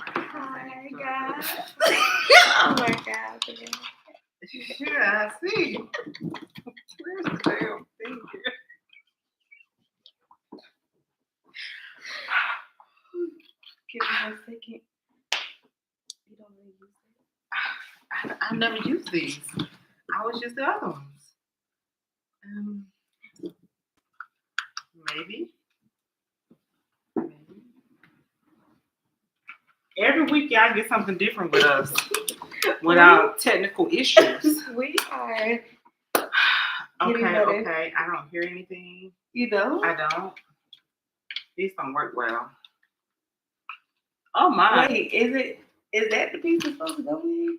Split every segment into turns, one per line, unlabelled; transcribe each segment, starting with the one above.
Hi, guys. Oh my God.
Yeah, I see. Where's the damn thing here?
Give me a second. You don't really use it.
I never use these. I always use the other ones. Um, maybe. Every week, y'all get something different with us without technical issues.
We are.
Okay. I don't hear anything.
You don't?
I don't. These don't work well. Oh my!
Wait, is that the piece that's supposed to go in?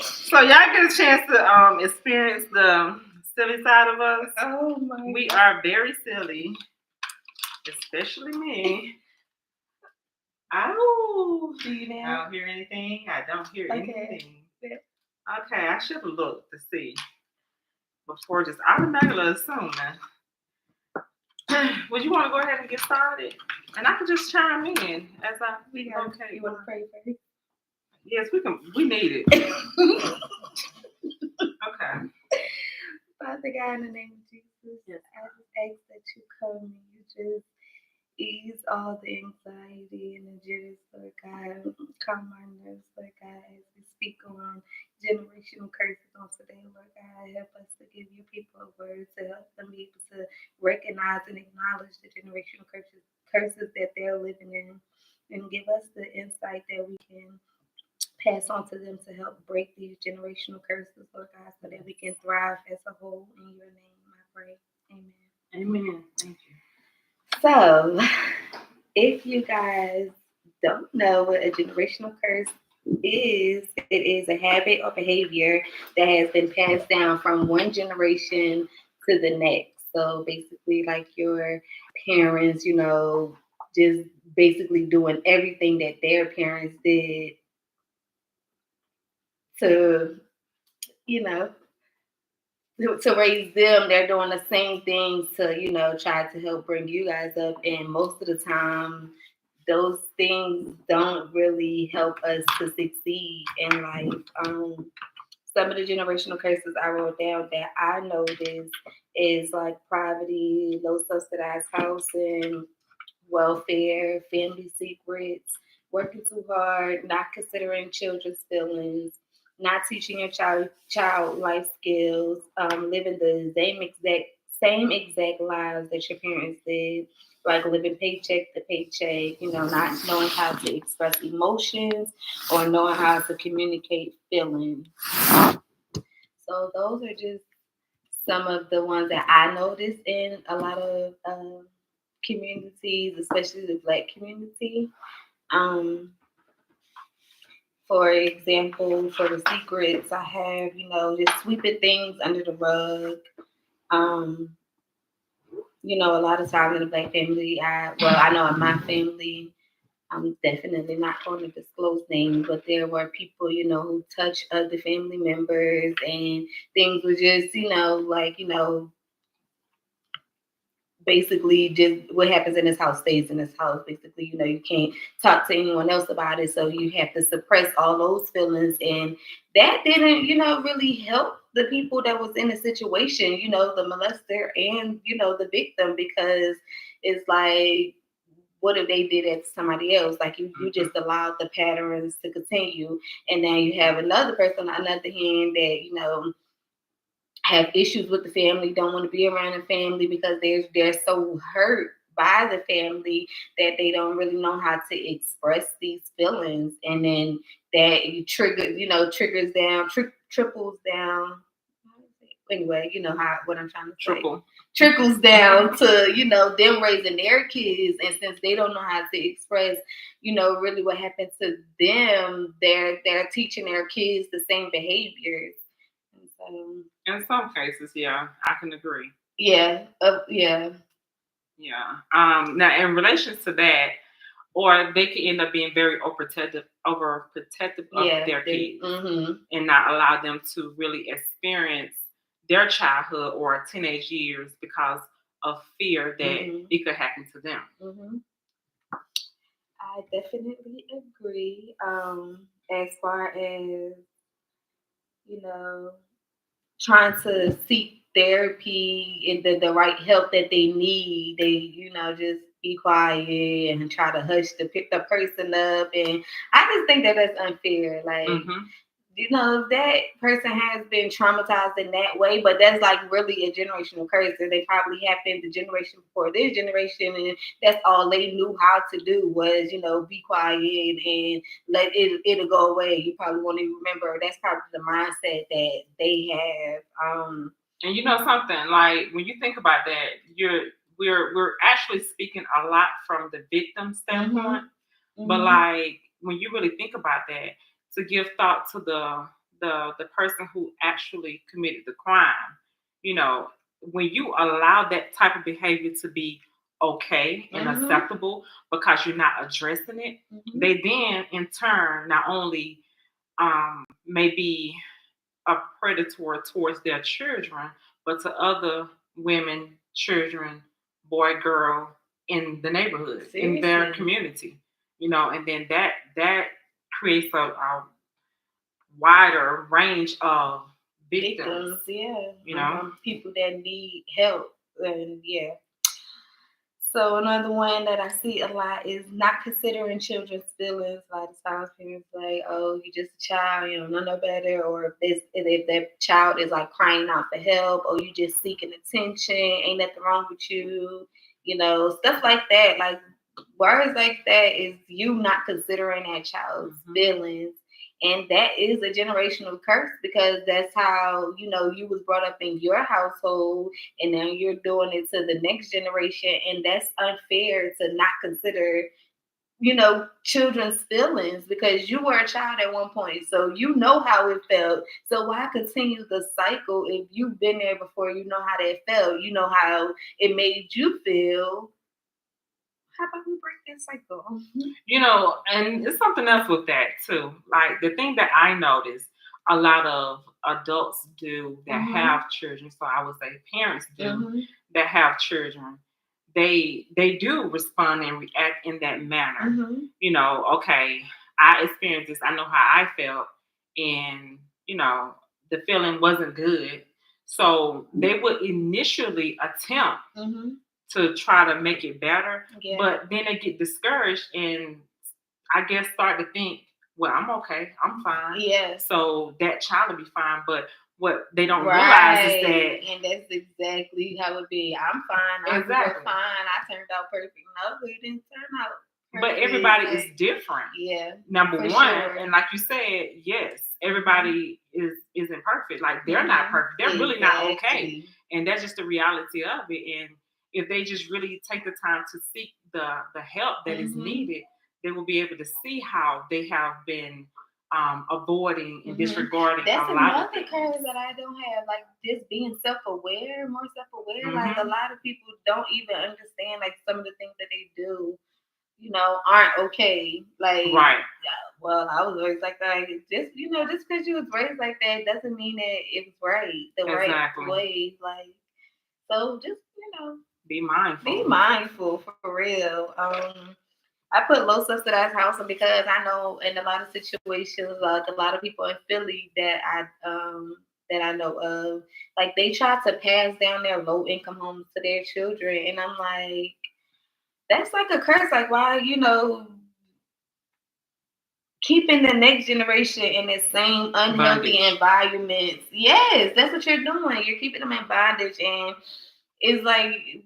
So y'all get a chance to experience the silly side of us.
Oh my!
We are very silly, especially me. Oh,
do you now?
I don't hear anything. I don't hear anything. Okay, I should have looked to see before just automatically assuming. Would you want to go ahead and get started? And I can just chime in as I.
Okay. You want to pray first?
Yes, we can. We need it. Okay.
Father God, in the name of Jesus, yes. I just ask that you come and you just ease all the anxiety and the jitters, Lord God. Calm our nerves, Lord God, as we speak on generational curses on today, Lord God. Help us to give your people a word to help them be able to recognize and acknowledge the generational curses that they're living in, and give us the insight that we can pass on to them to help break these generational curses, Lord God, so that we can thrive as a whole. In your name, I pray. Amen.
Amen. Thank you.
So, if you guys don't know what a generational curse is, it is a habit or behavior that has been passed down from one generation to the next. So, basically, like your parents, just basically doing everything that their parents did to, you know, to raise them. They're doing the same things to, try to help bring you guys up. And most of the time, those things don't really help us to succeed in life. Some of the generational curses I wrote down that I noticed is like poverty, low subsidized housing, welfare, family secrets, working too hard, not considering children's feelings, not teaching your child life skills, living the same exact lives that your parents did, like living paycheck to paycheck, not knowing how to express emotions or knowing how to communicate feelings. So those are just some of the ones that I noticed in a lot of communities, especially the Black community. Um, for example, for the secrets, I have, just sweeping things under the rug. Um, a lot of times in the Black family, I know in my family, I'm definitely not going to disclose names, but there were people, who touched other family members, and things were just, basically just what happens in this house stays in this house. Basically, you can't talk to anyone else about it, so you have to suppress all those feelings, and that didn't, really help the people that was in the situation, the molester and the victim, because it's like, what if they did it to somebody else? Like you just allowed the patterns to continue, and now you have another person on the other hand that have issues with the family, don't want to be around the family because they're so hurt by the family that they don't really know how to express these feelings, and then that you triggers down, triples down. Anyway, what I'm trying to say. Trickles down to them raising their kids, and since they don't know how to express really what happened to them, they're teaching their kids the same behaviors.
In some cases, yeah, I can agree.
Yeah.
Yeah. Now, in relation to that, or they can end up being very overprotective of their kids, and not allow them to really experience their childhood or teenage years because of fear that it could happen to them.
I definitely agree. As far as, you know, trying to seek therapy and the right help that they need, they, just be quiet and try to hush to pick the person up. And I just think that that's unfair. Like, that person has been traumatized in that way, but that's like really a generational curse. And they probably happened the generation before this generation, and that's all they knew how to do was, be quiet and let it'll go away. You probably won't even remember. That's probably the mindset that they have.
And you know something, like when you think about that, we're actually speaking a lot from the victim standpoint. But like when you really think about that, to give thought to the person who actually committed the crime, when you allow that type of behavior to be okay and acceptable because you're not addressing it, they then in turn not only may be a predator towards their children, but to other women, children, boy, girl in the neighborhood, in their community, and then that creates a wider range of victims.
People that need help, and So another one that I see a lot is not considering children's feelings. A lot of times parents like, "Oh, you just a child, you don't know no better," or if that child is like crying out for help, or you just seeking attention, ain't nothing wrong with you, stuff like that. Like words like that is you not considering that child's feelings. And that is a generational curse because that's how, you was brought up in your household, and now you're doing it to the next generation. And that's unfair to not consider, children's feelings because you were a child at one point. So you know how it felt. So why continue the cycle if you've been there before? You know how that felt. You know how it made you feel. How about we break that cycle?
And it's something else with that too. Like the thing that I noticed a lot of adults do that have children, so I would say parents do that have children, they do respond and react in that manner. Okay, I experienced this, I know how I felt, and the feeling wasn't good. So they would initially attempt to try to make it better, but then they get discouraged and I guess start to think, well, I'm okay, I'm fine. So that child will be fine. But what they don't realize is that,
and that's exactly how it be. I'm fine. I'm fine. I turned out perfect. No, we didn't turn out perfect.
But everybody is different. Number one,
sure.
And like you said, yes, everybody isn't perfect. Like they're not perfect. They're really not okay. And that's just the reality of it. And if they just really take the time to seek the help that is needed, they will be able to see how they have been avoiding and disregarding
That's
a lot of
things. That's another curve that I don't have, like just being self-aware, more self-aware. Like a lot of people don't even understand like some of the things that they do, aren't okay. Like, well, I was raised like that. Just, just because you was raised like that doesn't mean that it's right. The right way. Like, so just,
be mindful.
Be mindful for real. I put low subsidized housing because I know in a lot of situations, like a lot of people in Philly that I know of, like they try to pass down their low income homes to their children, and I'm like, that's like a curse. Like why, keeping the next generation in the same unhealthy environments. Yes, that's what you're doing. You're keeping them in bondage, and it's like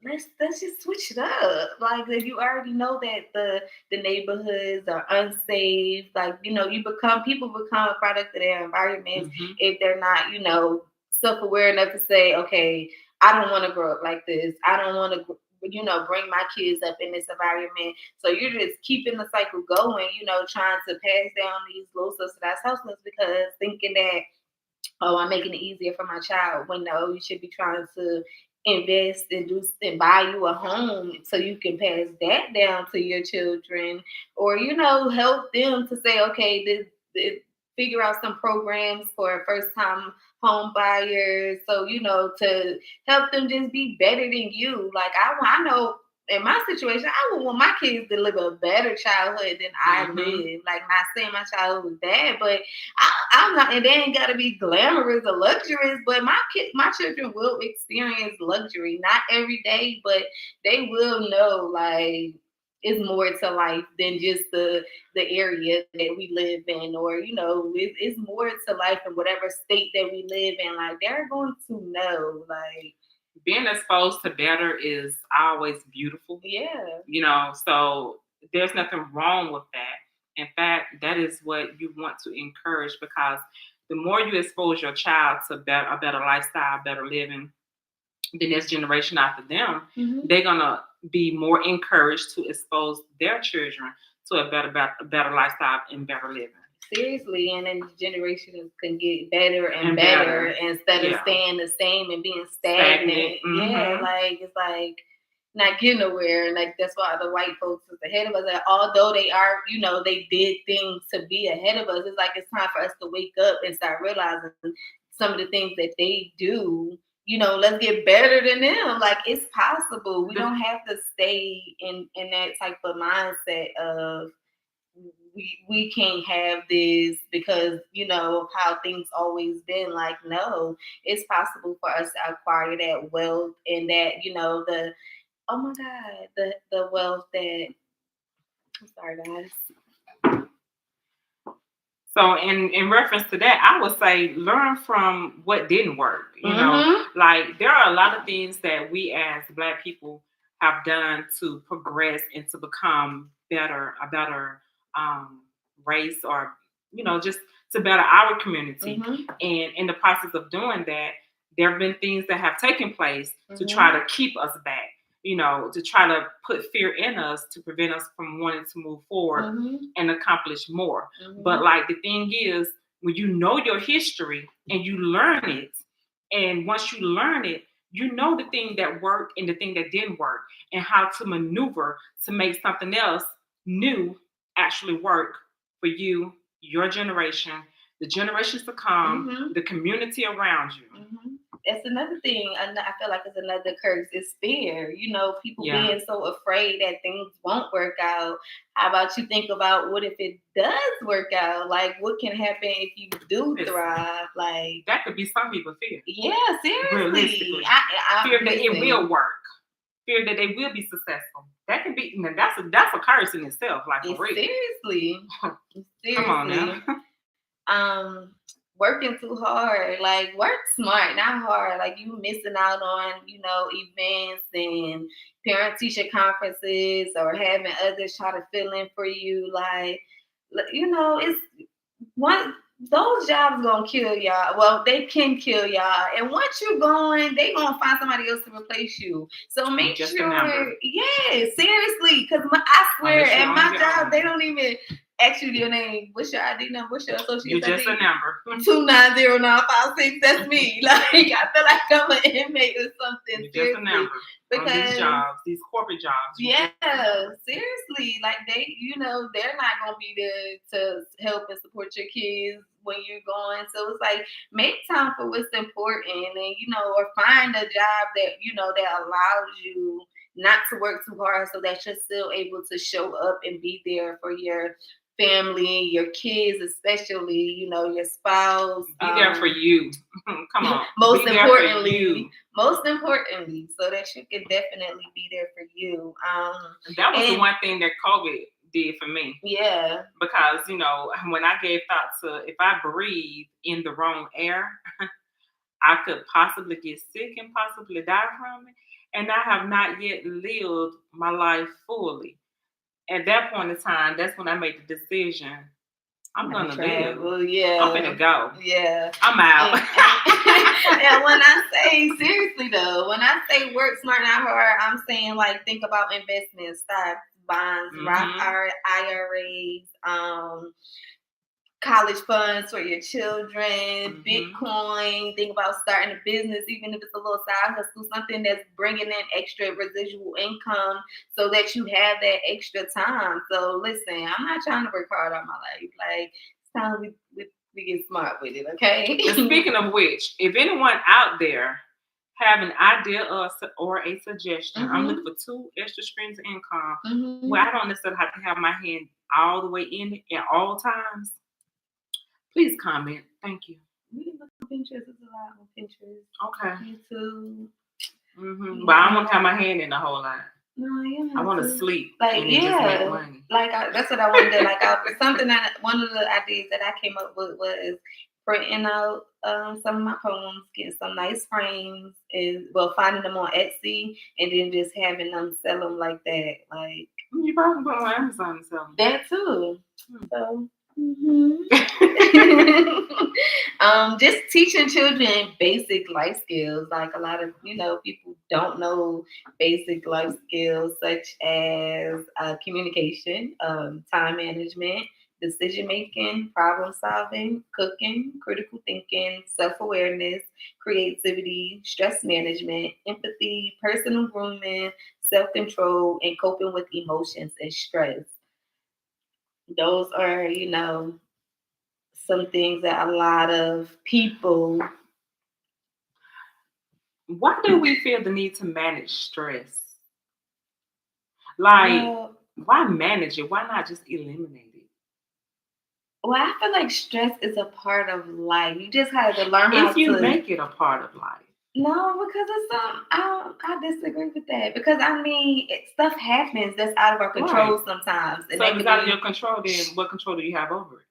let's just switch it up. Like you already know that the neighborhoods are unsafe. Like people become a product of their environments if they're not self-aware enough to say, okay, I don't want to grow up like this. I don't want to bring my kids up in this environment. So you're just keeping the cycle going. Trying to pass down these low subsidized houses because thinking that, oh, I'm making it easier for my child. When no, you should be trying to invest and buy you a home so you can pass that down to your children, or help them to say, okay, figure out some programs for first time home buyers. So, to help them just be better than you. Like I know in my situation, I would want my kids to live a better childhood than I live. Like, not saying my childhood was bad, but I'm not, and they ain't gotta be glamorous or luxurious, but my children will experience luxury. Not every day, but they will know like it's more to life than just the area that we live in, or it's more to life in whatever state that we live in. Like, they're going to know, like,
being exposed to better is always beautiful.
Yeah.
So there's nothing wrong with that. In fact, that is what you want to encourage, because the more you expose your child to a better lifestyle, better living, the next generation after them, they're gonna be more encouraged to expose their children to a better lifestyle and better living.
Seriously, and then the generations can get better and better instead of staying the same and being stagnant. Yeah, like, it's like not getting nowhere. And like, that's why the white folks is ahead of us. And although they are, they did things to be ahead of us, it's like it's time for us to wake up and start realizing some of the things that they do. Let's get better than them. Like, it's possible. We don't have to stay in that type of mindset of we can't have this because how things always been. Like, no, it's possible for us to acquire that wealth and that the oh my god the wealth that I'm sorry guys.
So in reference to that, I would say learn from what didn't work. Like, there are a lot of things that we as Black people have done to progress and to become a better race, or just to better our community. And in the process of doing that, there have been things that have taken place to try to keep us back. To try to put fear in us to prevent us from wanting to move forward and accomplish more. But like, the thing is, when you know your history and you learn it, and once you learn it, you know the thing that worked and the thing that didn't work, and how to maneuver to make something else new actually work for you, your generation, the generations to come, the community around you.
It's another thing. I feel like it's another curse. It's fear. People being so afraid that things won't work out. How about you think about what if it does work out? Like, what can happen if you do thrive? Like,
that could be some people's fear.
Yeah, seriously.
Realistically, fear that it will work. Fear that they will be successful. That can be. That's a curse in itself. Like, for real.
Seriously.
Come on
now. Working too hard. Like, work smart, not hard. Like, you missing out on, events and parent teacher conferences, or having others try to fill in for you. Like, it's one. Those jobs gonna kill y'all. Well, they can kill y'all, and once you're going, they gonna find somebody else to replace you. So make sure, seriously, because I swear, at my job, they don't even ask you your name. What's your ID number? What's your associate?
You're just a number.
290956. That's me. Like, I feel like I'm an inmate or something.
You're just a number. Because these jobs, these corporate jobs.
Yeah, seriously. Like, they're not gonna be there to help and support your kids when you're going. So it's like, make time for what's important, and or find a job that that allows you not to work too hard, so that you're still able to show up and be there for your family, your kids, especially, your spouse.
Be there for you. Come on.
Most importantly, so that you can definitely be there for you.
That was the one thing that COVID did for me.
Yeah.
Because, when I gave thought to, if I breathe in the wrong air, I could possibly get sick and possibly die from it. And I have not yet lived my life fully. At that point in time, that's when I made the decision. I'm gonna live.
Yeah.
I'm gonna go.
Yeah.
I'm out.
And when I say, seriously though, when I say work smart, not hard, I'm saying, like, think about investments, stocks, bonds, Roth IRAs, college funds for your children, Bitcoin. Think about starting a business, even if it's a little side hustle, something that's bringing in extra residual income, so that you have that extra time. So listen, I'm not trying to work hard all my life. Like, it's time we We get smart with it, okay?
And speaking of which, if anyone out there have an idea or a suggestion, I'm looking for 2 extra streams of income where I don't necessarily have to have my hand all the way in it at all times. Please comment. Thank you.
We can look on Pinterest. It's a lot on Pinterest.
Okay.
YouTube.
But I don't want to have my hand in the whole lot.
No, you
I want to sleep.
Like,
and just make money.
Like that's what I want to do. Like something that one of the ideas that I came up with was printing out some of my poems, getting some nice frames, finding them on Etsy, and then just having them sell them like that. Like
you probably put on Amazon and sell them.
That too. So. Just teaching children basic life skills. Like a lot of people don't know basic life skills such as communication, time management, decision making, problem solving, cooking, critical thinking, self-awareness, creativity, stress management, empathy, personal grooming, self-control, and coping with emotions and stress. Those are, some things that a lot of people.
Why do we feel the need to manage stress? Like, why manage it? Why not just eliminate it?
Well, I feel like stress is a part of life. You just have to learn how to.
If you make it a part of life.
No, because it's I disagree with that. Because stuff happens that's out of our control sometimes.
And so if it's out of your control, then what control do you have over it?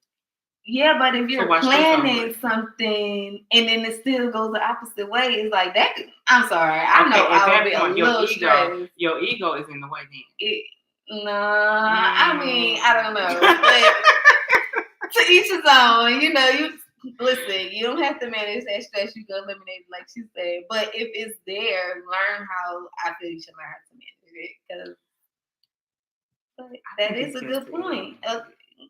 Yeah, but if you're planning something and then it still goes the opposite way, it's like that. I'm sorry. I know I would be a little stressed.
Your ego is in the way then.
I don't know. But to each his own. You listen. You don't have to manage that stress. You can eliminate it, like she said. But if it's there, learn how. I feel you should learn how to manage it because that is a good point.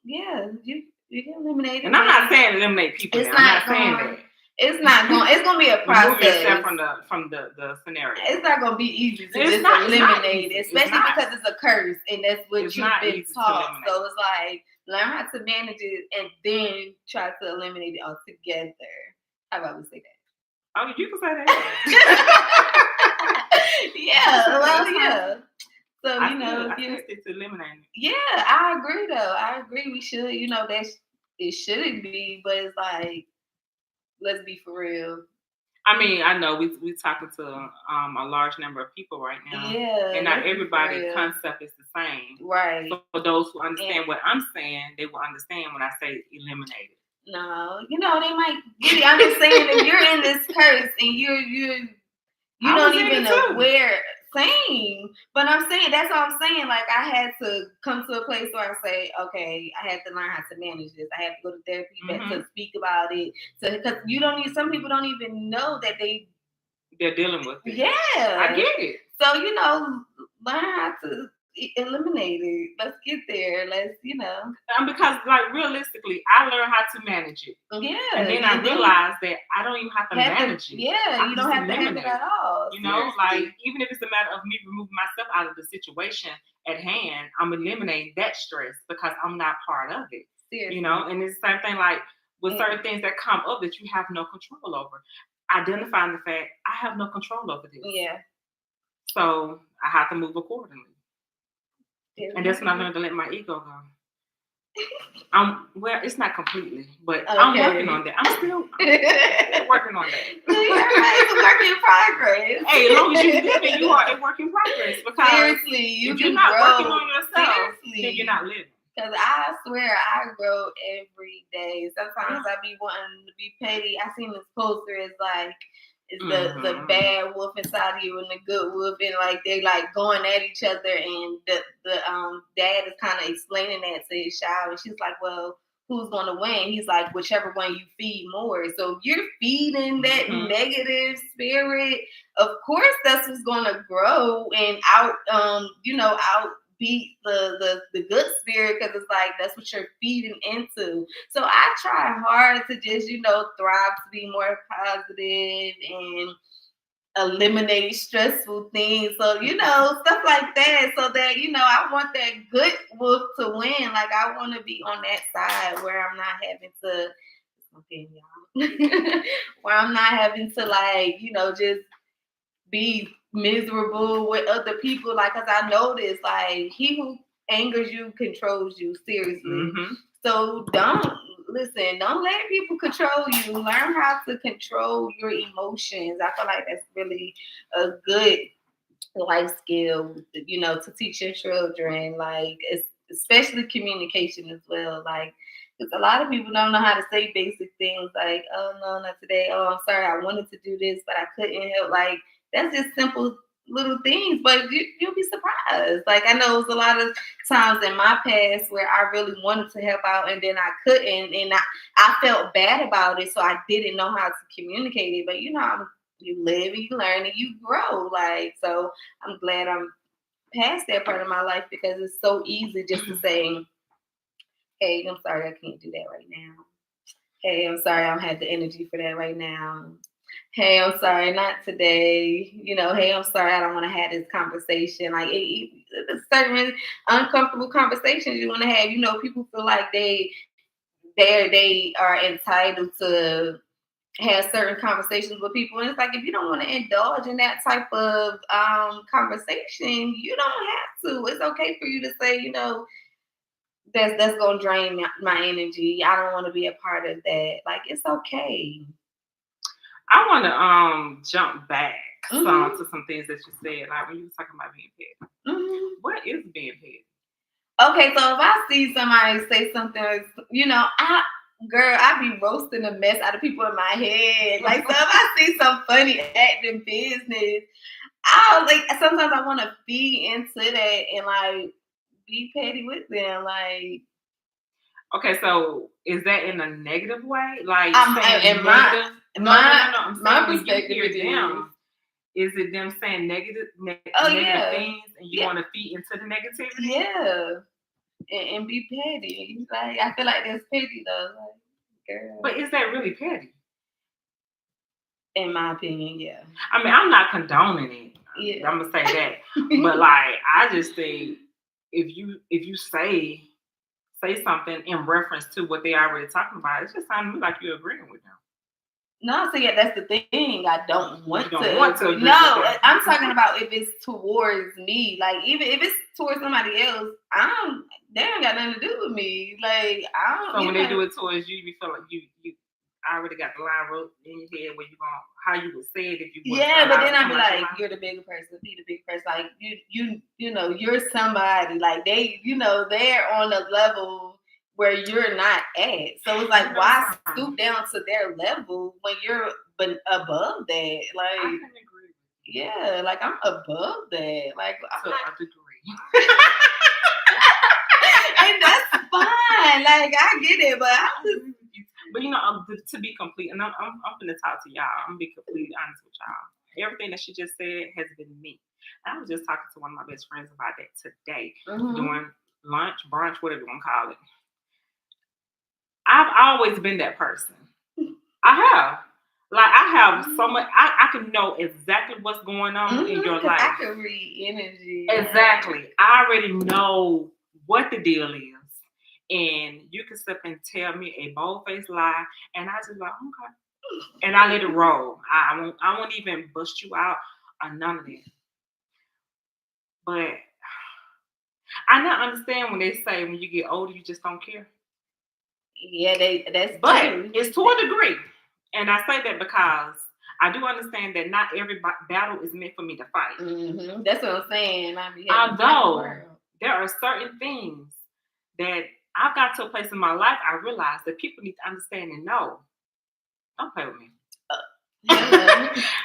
Yeah, you can eliminate it.
And I'm not saying eliminate people. I'm not saying that.
It's not going. It's going to be a process.
Remove yourself from the scenario.
It's not going to be easy to just eliminate it, especially because it's a curse and that's what you've been taught. So it's like learn how to manage it and then try to eliminate it altogether. How about we say that?
Oh, you can say that.
Yeah. Well, yeah. So
I stick to eliminating.
Yeah, I agree. Though I agree, we should. That it shouldn't be, but it's like, let's be for real.
I know we're talking to a large number of people right now.
Yeah,
and not everybody's concept is the same.
Right.
So for those who understand what I'm saying, they will understand when I say eliminate it.
No, they might get it. I'm just saying if you're in this curse and you don't even aware. Same, but I'm saying that's all I'm saying. Like I had to come to a place where I say, okay, I had to learn how to manage this. I had to go to therapy to speak about it. So because some people don't even know that
they're dealing with it.
Yeah,
I get it.
So learn how to eliminate it. Let's get there. Let's
because like realistically, I learned how to manage it.
Yeah,
and then I realized that I don't even have to manage it.
Yeah, you don't have to handle it at all.
Like even if it's a matter of me removing myself out of the situation at hand, I'm eliminating that stress because I'm not part of it. Seriously. And it's the same thing like with certain things that come up that you have no control over. Identifying the fact I have no control over this.
Yeah.
So I have to move accordingly. And that's when I learned to let my ego go. It's not completely, but I'm working on that. I'm still working on that.
It's a work in progress.
Hey, as long as you're living, you are a work in progress. Because
seriously,
if you're not working on yourself, then you're not living.
Because I swear I grow every day. Sometimes I be wanting to be petty. I seen this poster. It's like it's the bad wolf inside of you and the good wolf, and like they like going at each other. And the dad is kind of explaining that to his child, and she's like, "Well, who's going to win?" He's like, "Whichever one you feed more." So if you're feeding that negative spirit, of course that's what's going to grow and out beat the good spirit, because it's like that's what you're feeding into. So I try hard to just thrive, to be more positive and eliminate stressful things. So stuff like that, so that I want that good wolf to win. Like I want to be on that side where I'm not having to my pen, y'all. Where I'm not having to like, just be miserable with other people. Like, cause I notice like he who angers you controls you. Seriously.
Mm-hmm.
So don't let people control you. Learn how to control your emotions. I feel like that's really a good life skill, to teach your children, like especially communication as well. Like, because a lot of people don't know how to say basic things like, "Oh no, not today. Oh, I'm sorry, I wanted to do this, but I couldn't help." Like, that's just simple little things, but you'll be surprised. Like, I know it was a lot of times in my past where I really wanted to help out and then I couldn't, and I felt bad about it, so I didn't know how to communicate it. But you live and you learn and you grow. Like, so I'm glad I'm past that part of my life because it's so easy just to say, "Hey, I'm sorry, I can't do that right now. Hey, I'm sorry, I don't have the energy for that right now. Hey, I'm sorry, not today. Hey, I'm sorry, I don't want to have this conversation." Like, certain uncomfortable conversations you want to have. People feel like they are entitled to have certain conversations with people, and it's like, if you don't want to indulge in that type of conversation, you don't have to. It's okay for you to say, that's gonna drain my energy. I don't want to be a part of that. Like, it's okay.
I want to jump back to some things that you said, like when you were talking about being petty.
Mm-hmm.
What is being petty?
Okay, so if I see somebody say something, I be roasting the mess out of people in my head. Like, so if I see some funny acting business, I'll like, sometimes I want to feed into that and like be petty with them. Like,
okay, so is that in a negative way? Like,
saying negative?
No. I'm saying when you
perspective
hear them, is it them saying negative
yeah.
things and you want to feed into the negativity?
Yeah. And be petty. Like, I feel like that's petty though. Like, girl.
But is that really petty?
In my opinion, yeah.
I mean, I'm not condoning it.
Yeah.
I'm gonna say that. But like, I just think if you say something in reference to what they already talking about, it just sounds to me like you're agreeing with them.
No, so yeah, that's the thing. I don't want to.
Agree
no, I'm talking about if it's towards me. Like, even if it's towards somebody else, they don't got nothing to do with me. Like, I don't.
So when they do it towards you, you feel like you already got the line wrote in your head where you going how you would say it if you.
Yeah, but then I'd be like, you're the bigger person. Be the big person. Like, you're somebody. Like, they're on a level where you're not at. So it's like, why stoop down to their level when you're above that? Like, I can agree. Yeah, like, I'm above that. Like, I'm not a degree. And that's fine. Like, I get it, but
but to be complete, and I'm gonna talk to y'all. I'm gonna be completely honest with y'all. Everything that she just said has been me. I was just talking to one of my best friends about that today, during lunch, brunch, whatever you want to call it. I've always been that person. I have. Like, I have so much. I can know exactly what's going on in your life.
I can read energy.
Exactly. I already know what the deal is. And you can sit and tell me a bold-faced lie, and I just like, okay. And I let it roll. I won't even bust you out or none of that. But I not understand when they say when you get older, you just don't care.
Yeah, that's
but
true.
It's to a degree. And I say that because I do understand that not every battle is meant for me to fight.
Mm-hmm. That's what I'm saying.
Although there are certain things that I've got to a place in my life, I realize that people need to understand and know. Don't play with me.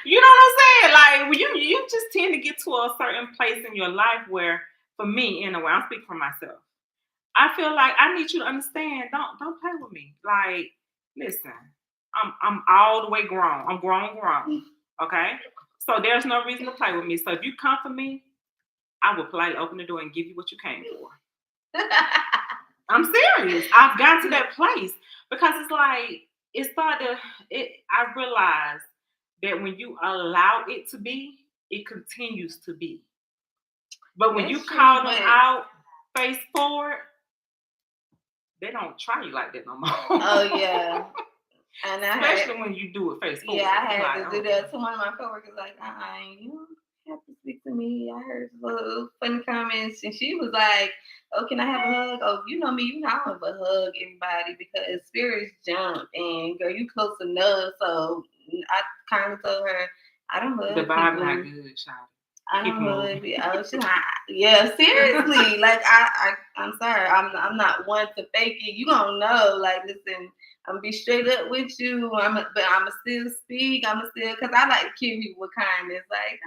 You know what I'm saying? Like, you just tend to get to a certain place in your life where, for me, anyway, I'm speaking for myself. I feel like I need you to understand. Don't play with me. Like, listen, I'm all the way grown. I'm grown. Okay, so there's no reason to play with me. So if you come for me, I will politely open the door and give you what you came for. I'm serious. I've gotten to that place because it's like I realized that when you allow it to be, it continues to be. But when you call them out face forward, they don't try you like that no more.
Oh yeah. And
especially when you do it face forward.
Yeah, I had to do that to one of my coworkers. Like, you don't have to speak to me. I heard little funny comments, and she was like, "Oh, can I have a hug? Oh, you know me. You know I don't ever hug everybody because spirits jump, and girl, you close enough." So I kind of told her, "I don't hug
the vibe
people.
not good, child.
I don't hug people." Oh, she's like, "Yeah, seriously. Like, I'm sorry. I'm not one to fake it. You gonna know. Like, listen." I'm gonna be straight up with you. But I'ma still speak. Cause I like to kill people with kindness. Like,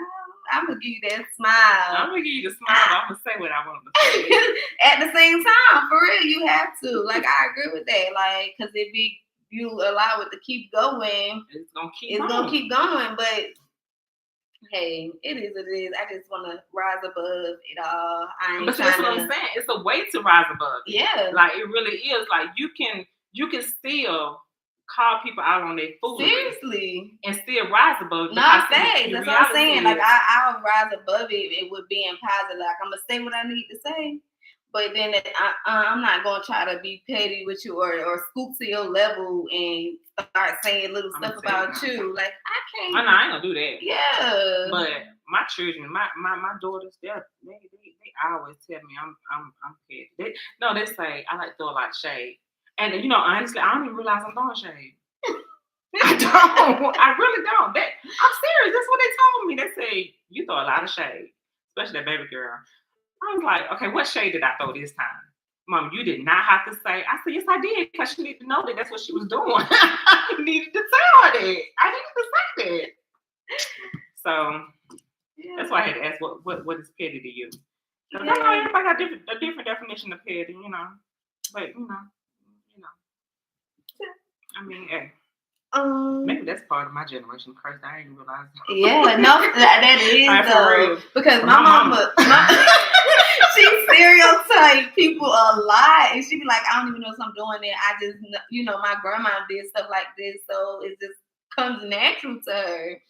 I'm gonna give you that smile.
I'm gonna give you the smile. But I'm gonna say what I want to say.
At the same time, for real, you have to. Like, I agree with that. Like, cause if you allow it to keep going,
it's gonna
keep going. But hey, it is what it is. I just want to rise above it all.
But that's what I'm saying. It's a way to rise above it.
Yeah.
Like, it really is. Like, you can still call people out on their foolery.
Seriously.
And still rise above it.
Not facts. That's what I'm saying. Like, I'll rise above it with being positive. Like, I'm going to say what I need to say. But then I'm not going to try to be petty with you or scoop to your level and start saying little stuff about you. Like, I can't.
I ain't going to do that.
Yeah.
But my children, my daughters, they always tell me I'm petty. They say I like to throw a lot of shade. And, honestly, I don't even realize I'm throwing shade. I don't. I really don't. I'm serious. That's what they told me. They say, you throw a lot of shade, especially that baby girl. I was like, okay, what shade did I throw this time? Mom, you did not have to say. I said, yes, I did, because she needed to know that that's what she was doing. I needed to tell her that. I needed to say that. So, that's why I had to ask, what is petty to you? Because I know everybody got a different definition of petty, But, I mean, hey. Maybe that's part of my generation curse. I didn't realize.
Yeah, no, that is
for real.
Because my mama she stereotype people a lot, and she be like, I don't even know if I'm doing it. I just, my grandma did stuff like this, so it just comes natural to her.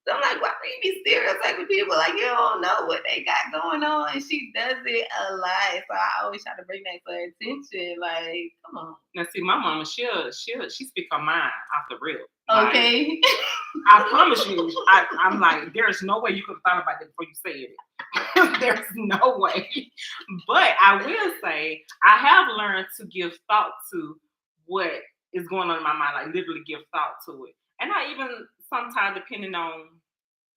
So I'm like, why do you be stereotyping people? Like, you don't know what they got going on, and she does it a lot. So I always try to bring that to her attention. Like, come on.
Now, see, my mama, she speak her mind off the real.
Okay.
Like, I promise you, I'm like, there's no way you could have thought about that before you said it. There's no way. But I will say, I have learned to give thought to what is going on in my mind, like literally give thought to it. And I even sometimes, depending on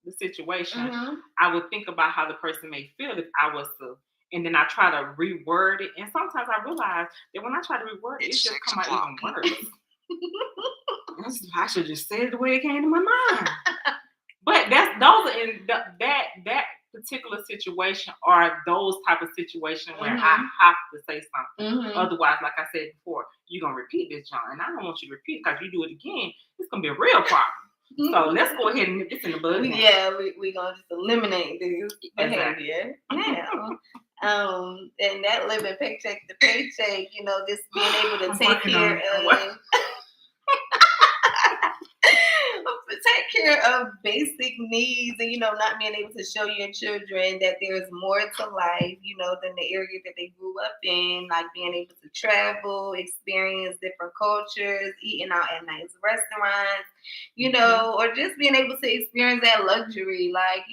the situation, I would think about how the person may feel if I was to, and then I try to reword it. And sometimes I realize that when I try to reword it, it's just come out even worse. I should just say it the way it came to my mind. But those are in that particular situation, are those type of situations where I have to say something. Otherwise, like I said before, you're gonna repeat this, John, and I don't want you to repeat it, because you do it again, it's gonna be a real problem. So let's go ahead and nip this in the bud.
We're gonna just eliminate this behavior now. And that living paycheck to paycheck, just being able to take care of basic needs, and not being able to show your children that there's more to life, than the area that they grew up in, like being able to travel, experience different cultures, eating out at nice restaurants, or just being able to experience that luxury, like,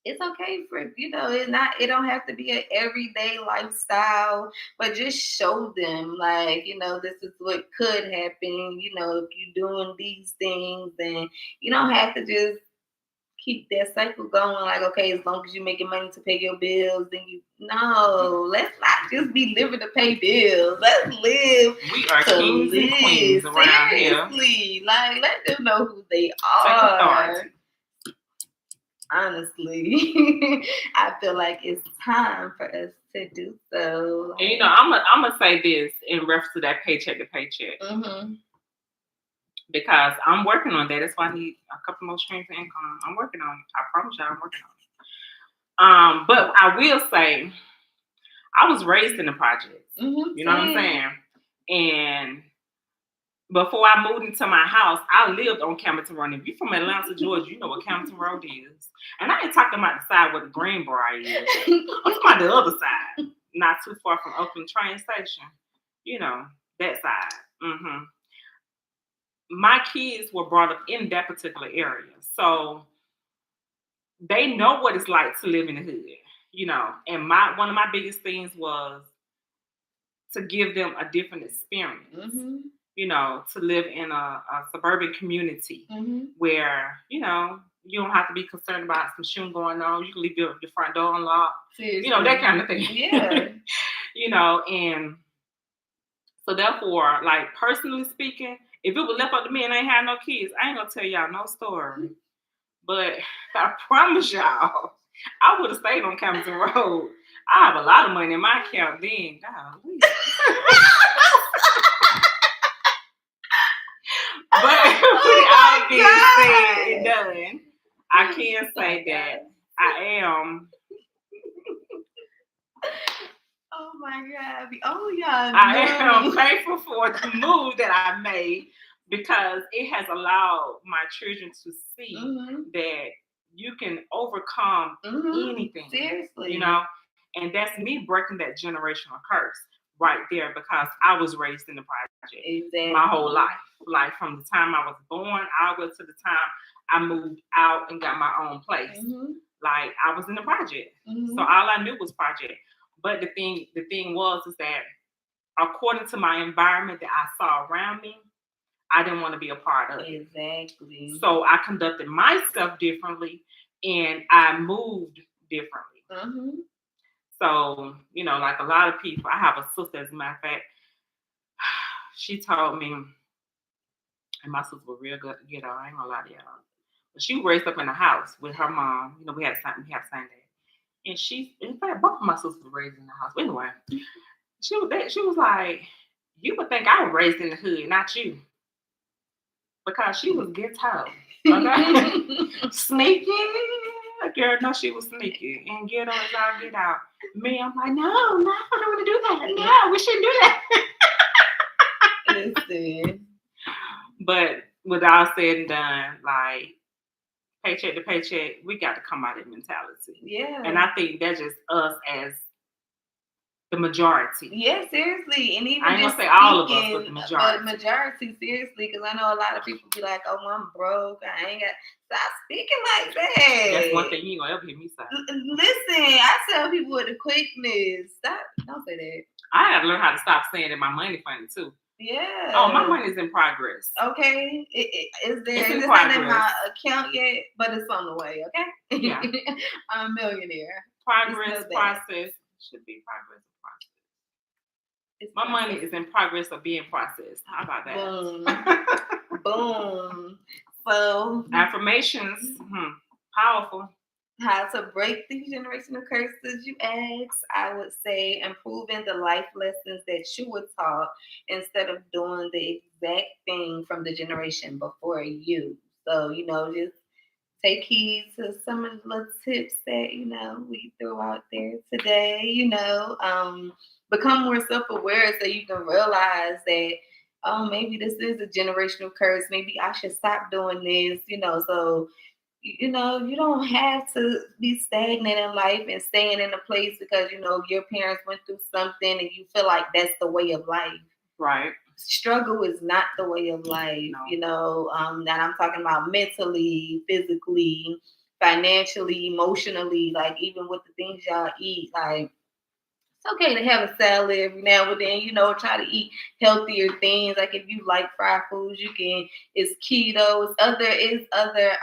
it's okay for, it don't have to be an everyday lifestyle, but just show them, like, this is what could happen, if you're doing these things, and you don't have to just keep that cycle going, like, okay, as long as you're making money to pay your bills, then let's not just be living to pay bills. Let's live.
We are kings and queens around
here. Like, let them know who they are. Honestly, I feel like it's time for us to do so.
And I'm gonna say this in reference to that paycheck to paycheck, because I'm working on that. That's why I need a couple more streams of income. I'm working on it. I promise you, I'm working on it. But I will say, I was raised in the projects. You know what I'm saying? And before I moved into my house, I lived on Camden Road. If you're from Atlanta, Georgia, you know what Camden Road is. And I ain't talking about the side where the Greenbrier is. I'm talking about the other side, not too far from Oakland train station. That side. my kids were brought up in that particular area. So they know what it's like to live in the hood, you know. And one of my biggest things was to give them a different experience.
Mm-hmm.
You know, to live in a suburban community where, you know, you don't have to be concerned about some shooting going on. You can leave your front door unlocked. Seriously. You know, that kind of thing. Yeah. You know, and so therefore, like personally speaking, if it was left up to me and I ain't had no kids, I ain't gonna tell y'all no story. But I promise y'all, I would have stayed on Campbellton Road. I have a lot of money in my account then. Golly. But with all being said and done, I can say that I am.
Oh my God. Oh yeah.
I am thankful for the move that I made because it has allowed my children to see that you can overcome anything. Seriously. You know, and that's me breaking that generational curse right there because I was raised in the project my whole life. Like from the time I was born all the way to the time I moved out and got my own place. Like I was in the project. So all I knew was project. But the thing was is that according to my environment that I saw around me, I didn't want to be a part of it. Exactly. So I conducted myself differently and I moved differently. So, you know, like a lot of people, I have a sister, as a matter of fact, she told me, and my sister was real good to get her, I ain't gonna lie to y'all. But she was raised up in the house with her mom. You know, we have the same day. And she, in fact, both of my sisters were raised in the house. But anyway, she was like, you would think I was raised in the hood, not you. Because she was ghetto. Okay? Sneaky. Girl, no, she was sneaky. And ghetto is all get out. Me, I'm like, no, I don't want to do that. No, we shouldn't do that. Listen. But with all said and done, like, paycheck to paycheck, we got to come out of mentality. Yeah. And I think that's just us as the majority. Yeah, seriously. And even I ain't gonna say all of us, but the majority. But majority, seriously, because I know a lot of people be like, oh, I'm broke. I ain't got. Stop speaking like that. That's one thing you ain't gonna ever hear me say. Listen, I tell people with the quickness. Stop. Don't say that. I gotta learn how to stop saying that my money funny too. Yeah. Oh, my money's in progress. Okay. It's not in my account yet, but it's on the way, okay? Yeah. I'm a millionaire. Progress, process. Should be progress and process. My money is in progress of being processed. How about that? Boom. Boom. So affirmations. Powerful. How to break these generational curses, you ask? I would say improving the life lessons that you were taught instead of doing the exact thing from the generation before you. So, you know, just take heed to some of the little tips that, you know, we threw out there today, you know. Become more self-aware so you can realize that, oh, maybe this is a generational curse. Maybe I should stop doing this, you know, so you know, you don't have to be stagnant in life and staying in a place because, you know, your parents went through something and you feel like that's the way of life. Right. Struggle is not the way of life, no. You know, that I'm talking about mentally, physically, financially, emotionally, like even with the things y'all eat, like it's okay to have a salad every now and then, you know, try to eat healthier things. Like if you like fried foods, you can, it's keto, it's other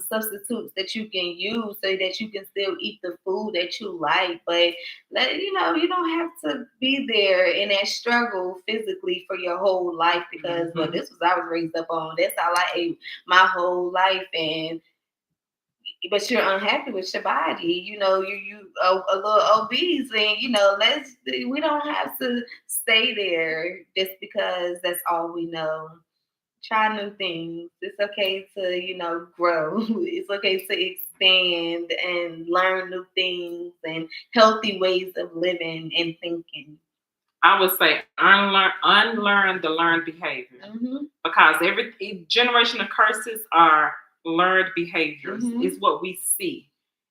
substitutes that you can use so that you can still eat the food that you like. But you know, you don't have to be there in that struggle physically for your whole life because well, this was I was raised up on. That's how I ate my whole life and but you're unhappy with your body, you know, you a little obese, and you know, we don't have to stay there just because that's all we know. Try new things. It's okay to, you know, grow. It's okay to expand and learn new things and healthy ways of living and thinking. I would say unlearn the learned behavior because every generational curses are learned behaviors. It's what we see,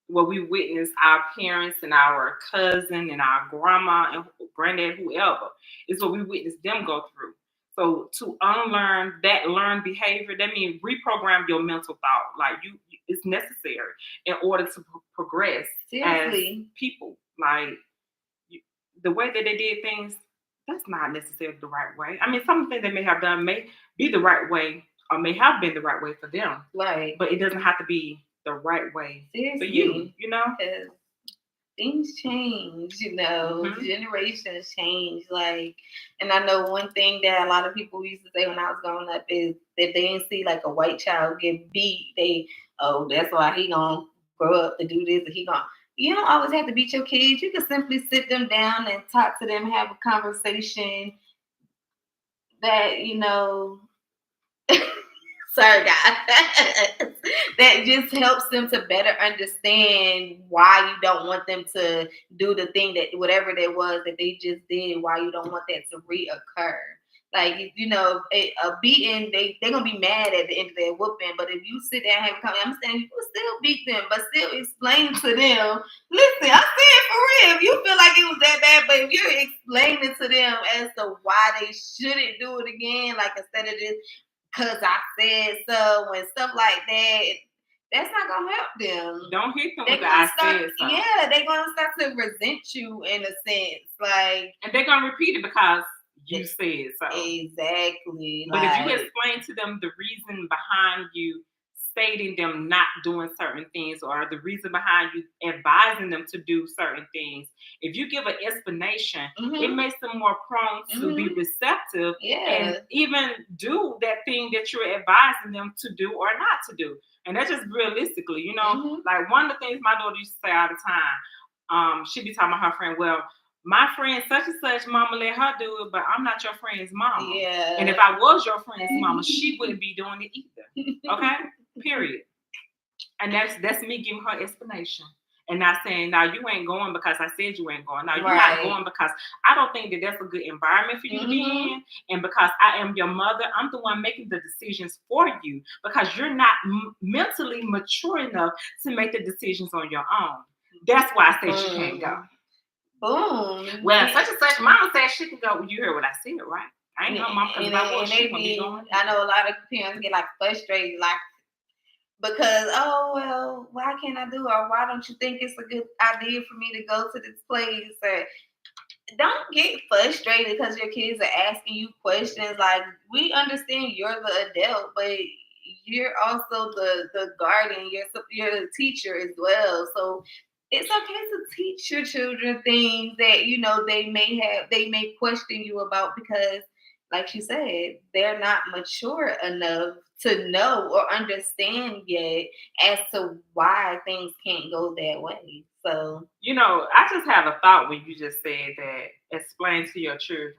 what we witness our parents and our cousin and our grandma and granddad, whoever. It's what we witness them go through. So to unlearn that learned behavior, that means reprogram your mental thought. Like it's necessary in order to progress
Seriously.
as people. Like you, the way that they did things, that's not necessarily the right way. I mean, some of the things they may have done may be the right way or may have been the right way for them.
Right.
But it doesn't have to be the right way
Seriously.
for you, you know?
Because things change, generations change. Like, and I know one thing that a lot of people used to say when I was growing up is that they didn't see like a white child get beat, that's why he gonna grow up to do this, or he gonna. You don't always have to beat your kids. You can simply sit them down and talk to them, have a conversation that, sorry guys, that just helps them to better understand why you don't want them to do the thing that whatever that was that they just did, why you don't want that to reoccur. Like, a beating, they're gonna be mad at the end of their whooping, but if you sit there and have a conversation, I'm saying you will still beat them, but still explain to them, listen, I'm saying for real, if you feel like it was that bad, but if you're explaining to them as to why they shouldn't do it again, like instead of just because I said so and stuff like that, that's not gonna help them.
Don't hit them with the I said so.
Yeah, they're gonna start to resent you in a sense, like,
and they're gonna repeat it because you said so.
Exactly.
But if you explain to them the reason behind you stating them not doing certain things, or the reason behind you advising them to do certain things, if you give an explanation, it makes them more prone to be receptive and even do that thing that you're advising them to do or not to do. And that's just realistically, like one of the things my daughter used to say all the time, she'd be talking about her friend, well, my friend such and such, mama let her do it, but I'm not your friend's mama.
Yeah.
And if I was your friend's mama, she wouldn't be doing it either. Okay? Period. And that's me giving her explanation. And not saying, now you ain't going because I said you ain't going. Now you're not going because I don't think that that's a good environment for you to be in. And because I am your mother, I'm the one making the decisions for you because you're not mentally mature enough to make the decisions on your own. That's why I said you can't go.
Boom.
Well, such and such mama said she can go. You heard what I said, right? I ain't no mom because if I was, she wouldn't be going.
I know a lot of parents get like frustrated, like, because, why can't I do it? Or why don't you think it's a good idea for me to go to this place? Or don't get frustrated because your kids are asking you questions. Like, we understand you're the adult, but you're also the guardian. You're the teacher as well. So it's okay to teach your children things that they may question you about because, like you said, they're not mature enough to know or understand yet as to why things can't go that way. So,
I just had a thought when you just said that, explain to your children.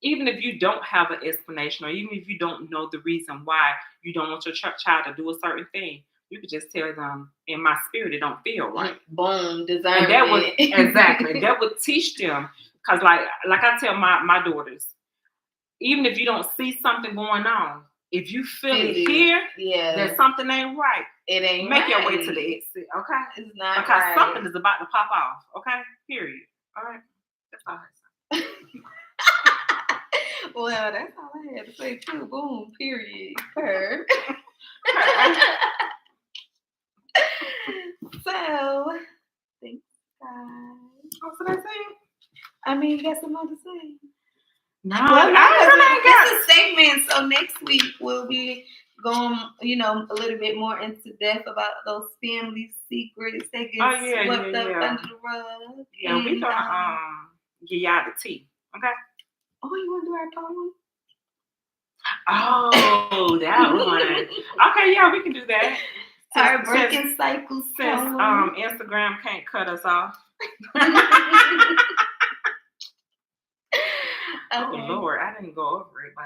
Even if you don't have an explanation, or even if you don't know the reason why you don't want your child to do a certain thing, you could just tell them, in my spirit, it don't feel right.
Boom, discernment.
And that would, exactly, that would teach them. Because like I tell my daughters, even if you don't see something going on, if you feel it here, that something ain't right,
it ain't
make
right.
your way to the exit, okay?
It's not
because
right.
Something is about to pop off, okay? Period. All right, that's all I say.
Well, that's all I had to say too. Boom, period. So, thanks, guys.
What's that saying?
I mean, you got something to say?
No,
it's a segment. So next week we'll be going, a little bit more into depth about those family secrets that get swept up under the rug.
Yeah, we're gonna give y'all the tea. Okay.
Oh, you want to do our poem?
Oh, that one. Okay, yeah, we can do that.
Our breaking cycles.
Since Instagram can't cut us off. Okay. Oh Lord, I didn't go over it, but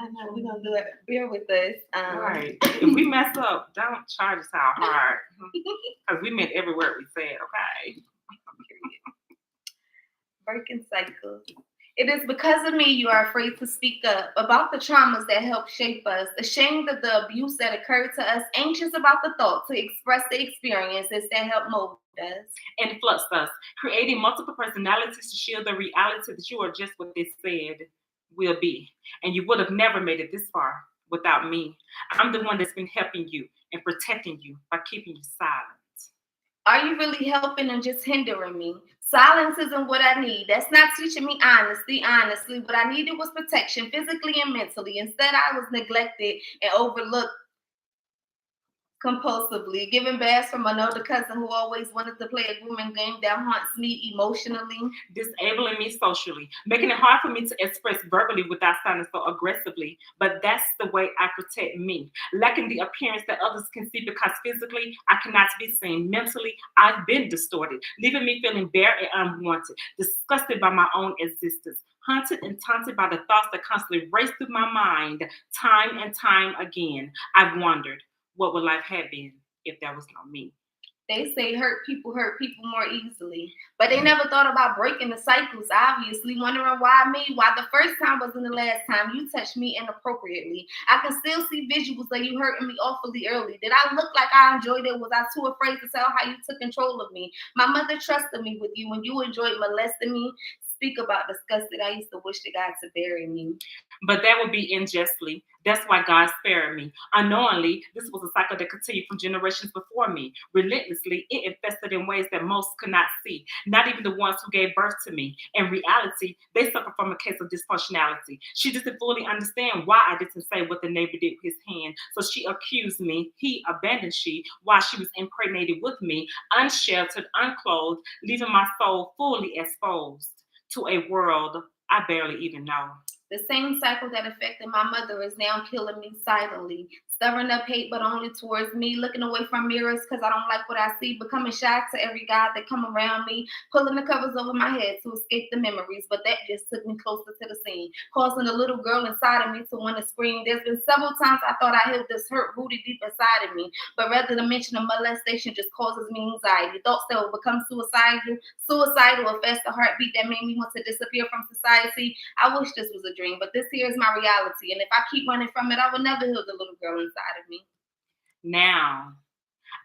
I know we're gonna do it. Bear with us.
Right. If we mess up, don't charge us out hard. Because we meant every word we said, okay?
Breaking cycles. It is because of me you are afraid to speak up about the traumas that help shape us, ashamed of the abuse that occurred to us, anxious about the thought to express the experiences that help mold us.
Influence us, creating multiple personalities to shield the reality that you are just what they said. will be. And you would have never made it this far without me. I'm the one that's been helping you and protecting you by keeping you silent.
Are you really helping or just hindering me? Silence isn't what I need. That's not teaching me honesty. Honestly, what I needed was protection physically and mentally. Instead, I was neglected and overlooked compulsively, giving baths from an older cousin who always wanted to play a grooming game that haunts me emotionally.
Disabling me socially, making it hard for me to express verbally without sounding so aggressively. But that's the way I protect me. Lacking the appearance that others can see because physically I cannot be seen. Mentally, I've been distorted, leaving me feeling bare and unwanted, disgusted by my own existence, haunted and taunted by the thoughts that constantly race through my mind time and time again. I've wondered, what would life have been if there was no me?
They say hurt people more easily, but they never thought about breaking the cycles, obviously, wondering why me, why the first time wasn't the last time you touched me inappropriately. I can still see visuals of you hurting me awfully early. Did I look like I enjoyed it? Was I too afraid to tell how you took control of me? My mother trusted me with you when you enjoyed molesting me. Speak about disgusted. I used to wish to God to bury me.
But that would be unjustly. That's why God spared me. Unknowingly, this was a cycle that continued from generations before me. Relentlessly, it infested in ways that most could not see, not even the ones who gave birth to me. In reality, they suffered from a case of dysfunctionality. She didn't fully understand why I didn't say what the neighbor did with his hand. So she accused me, he abandoned she, while she was impregnated with me, unsheltered, unclothed, leaving my soul fully exposed to a world I barely even know.
The same cycle that affected my mother is now killing me silently, stirring up hate but only towards me, looking away from mirrors because I don't like what I see, becoming shy to every guy that come around me, pulling the covers over my head to escape the memories, but that just took me closer to the scene, causing a little girl inside of me to want to scream. There's been several times I thought I healed this hurt rooted deep inside of me, but rather than mention of molestation just causes me anxiety, thoughts that will become suicidal affects the heartbeat that made me want to disappear from society. I wish this was a dream, but this here is my reality. And if I keep running from it, I will never heal the little girl inside of me.
Now,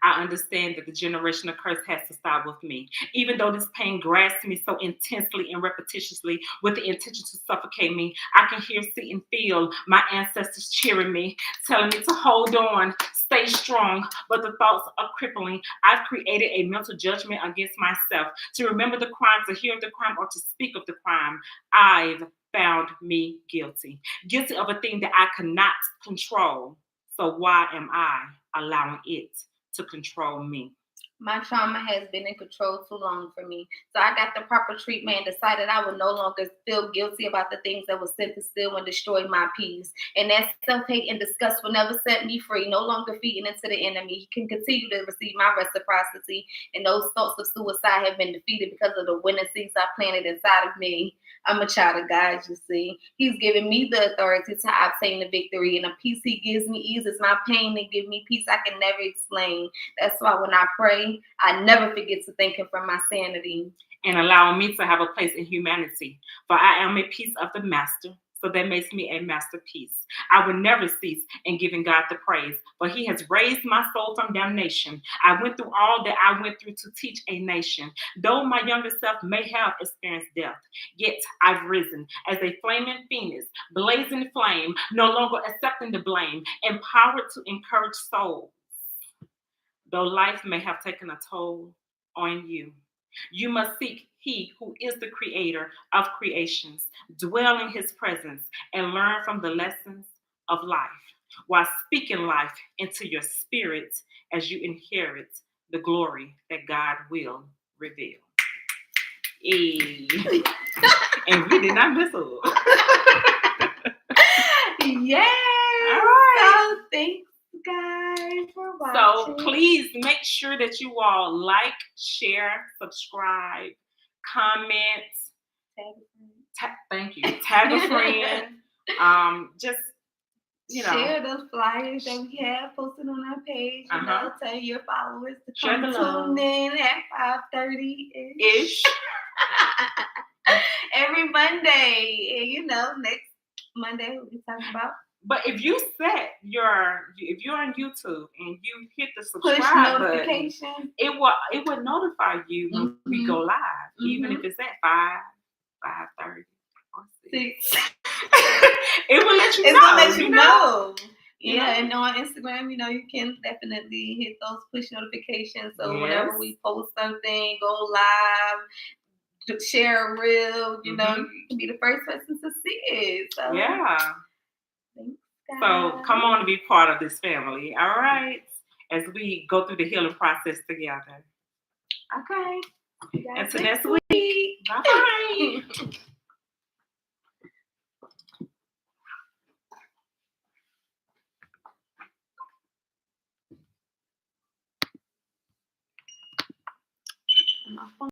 I understand that the generational curse has to stop with me. Even though this pain grasps me so intensely and repetitiously with the intention to suffocate me, I can hear, see, and feel my ancestors cheering me, telling me to hold on, stay strong. But the thoughts are crippling. I've created a mental judgment against myself to remember the crime, to hear of the crime, or to speak of the crime. I've found me guilty. Guilty of a thing that I cannot control. So why am I allowing it to control me?
My trauma has been in control too long for me. So I got the proper treatment and decided I would no longer feel guilty about the things that were sent to steal and destroy my peace. And that self-hate and disgust will never set me free, no longer feeding into the enemy. He can continue to receive my reciprocity. And those thoughts of suicide have been defeated because of the winning seeds I planted inside of me. I'm a child of God, you see. He's given me the authority to obtain the victory. And the peace he gives me eases my pain and give me peace I can never explain. That's why when I pray, I never forget to thank him for my sanity.
And allowing me to have a place in humanity. For I am a piece of the master, so that makes me a masterpiece. I will never cease in giving God the praise, for he has raised my soul from damnation. I went through all that I went through to teach a nation. Though my younger self may have experienced death, yet I've risen as a flaming phoenix, blazing flame, no longer accepting the blame, empowered to encourage souls. Though life may have taken a toll on you, you must seek he who is the creator of creations, dwell in his presence, and learn from the lessons of life while speaking life into your spirit as you inherit the glory that God will reveal. Hey. And we did not miss up.
Yes.
All right.
So thanks, guys, for watching.
So please make sure that you all like, share, subscribe, comment. Thank you. Tag a friend. Just
share those flyers that we have posted on our page. Tell your followers to come tune in at 5:30 ish. Every Monday. And next Monday we'll be talking about.
But if you if you're on YouTube and you hit the subscribe button, it will notify you when we go live, even if it's at 5:30 or 6.
See,
it will let you
it's
know.
gonna let you know.
You
Yeah,
know?
and on Instagram, you can definitely hit those push notifications. So
Yes.
whenever we post something, go live, share a reel, you can be the first person to see it. So
yeah.
thanks,
So come on to be part of this family. All right. As we go through the healing process together. Okay. Until next week. Bye bye.